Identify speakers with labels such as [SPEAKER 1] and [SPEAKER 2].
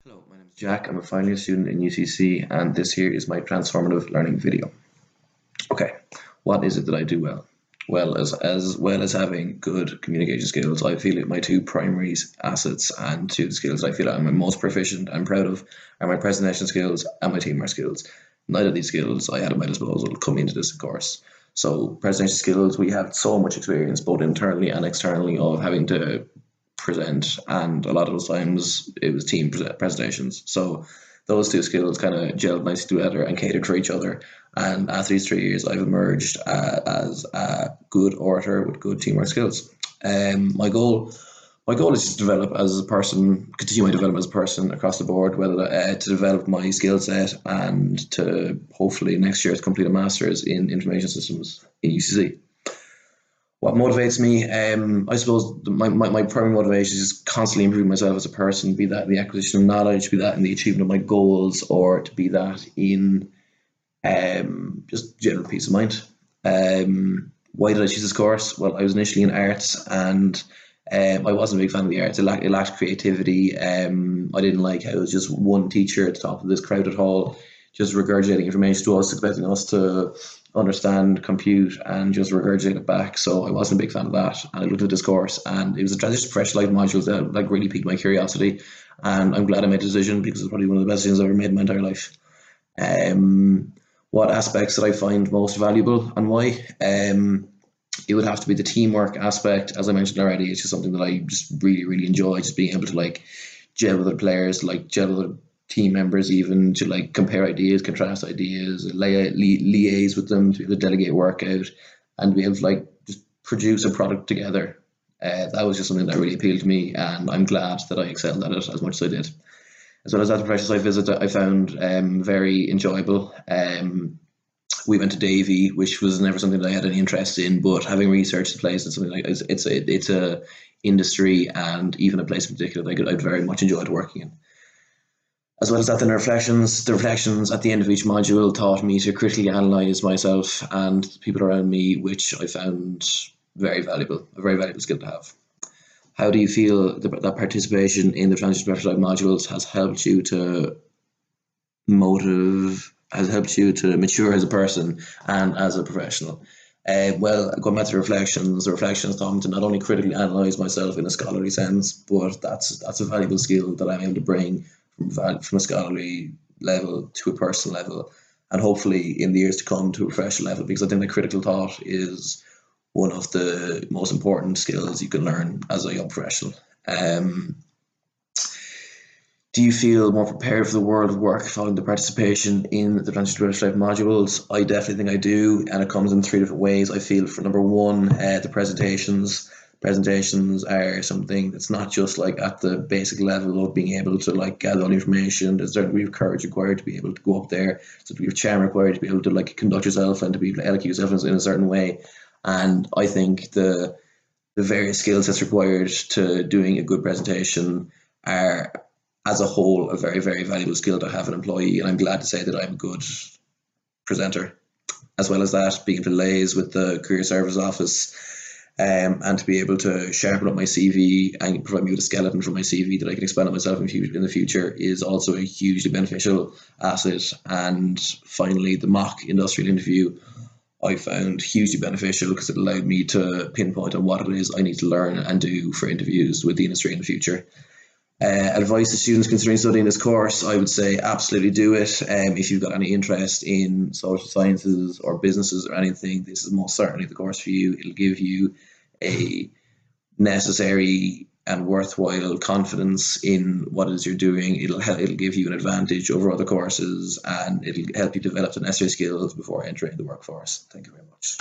[SPEAKER 1] Hello, my name is Jack. I'm a final year student in UCC, and this here is my transformative learning video. Okay, what is it that I do well? Well, as well as having good communication skills, I feel that my two primary assets and two skills I feel I'm most proficient and proud of are my presentation skills and my teamwork skills. Neither of these skills I had at my disposal coming into this course. So presentation skills, we have so much experience both internally and externally of having to present, and a lot of those times it was team presentations. So those two skills kind of gelled nicely together and catered for each other. And after these 3 years, I've emerged as a good orator with good teamwork skills. My goal is to develop as a person, continue my development as a person across the board, whether to develop my skill set and to hopefully next year to complete a master's in information systems in UCC. What motivates me, I suppose my primary motivation is constantly improving myself as a person, be that in the acquisition of knowledge, be that in the achievement of my goals, or to be that in just general peace of mind. Why did I choose this course? Well, I was initially in arts, and I wasn't a big fan of the arts. It lacked creativity. I didn't like how it was just one teacher at the top of this crowded hall, just regurgitating information to us, expecting us to understand, compute, and just regurgitate it back. So I wasn't a big fan of that. And I looked at this course, and it was a transition to fresh life modules that like really piqued my curiosity. And I'm glad I made the decision because it's probably one of the best decisions I've ever made in my entire life. What aspects that I find most valuable and why? It would have to be the teamwork aspect. As I mentioned already, it's just something that I just really enjoy, just being able to like gel with other players, like gel with other team members, even to like compare ideas, contrast ideas, liaise with them, to be able to delegate work out, and be able to like just produce a product together. That was just something that really appealed to me, and I'm glad that I excelled at it as much as I did. As well as that, the professional site visit I found very enjoyable. We went to Davy, which was never something that I had any interest in, but having researched the place, it's something like it's a industry and even a place in particular that I'd very much enjoyed working in. As well as that, then the reflections at the end of each module taught me to critically analyse myself and people around me, which I found very valuable, a very valuable skill to have. How do you feel that participation in the transition professional modules has helped you to mature as a person and as a professional? Well, going back to the reflections taught me to not only critically analyse myself in a scholarly sense, but that's a valuable skill that I'm able to bring from a scholarly level to a personal level, and hopefully in the years to come to a professional level, because I think that critical thought is one of the most important skills you can learn as a young professional. Do you feel more prepared for the world of work following the participation in the transition to life modules? I definitely think I do, and it comes in three different ways. I feel for number one, the presentations. Presentations are something that's not just like at the basic level of being able to like gather all the information. There's a certain degree of courage required to be able to go up there. There's a degree of charm required to be able to like conduct yourself and to be able to educate yourself in a certain way. And I think the various skill sets required to doing a good presentation are, as a whole, a very valuable skill to have an employee. And I'm glad to say that I'm a good presenter. As well as that, being able to liaise with the career service office, and to be able to sharpen up my CV and provide me with a skeleton for my CV that I can expand on myself in the future is also a hugely beneficial asset. And finally, the mock industrial interview I found hugely beneficial because it allowed me to pinpoint on what it is I need to learn and do for interviews with the industry in the future. Advice to students considering studying this course, I would say absolutely do it. If you've got any interest in social sciences or businesses or anything, this is most certainly the course for you. It'll give you a necessary and worthwhile confidence in what it is you're doing. It'll give you an advantage over other courses, and it'll help you develop the necessary skills before entering the workforce. Thank you very much.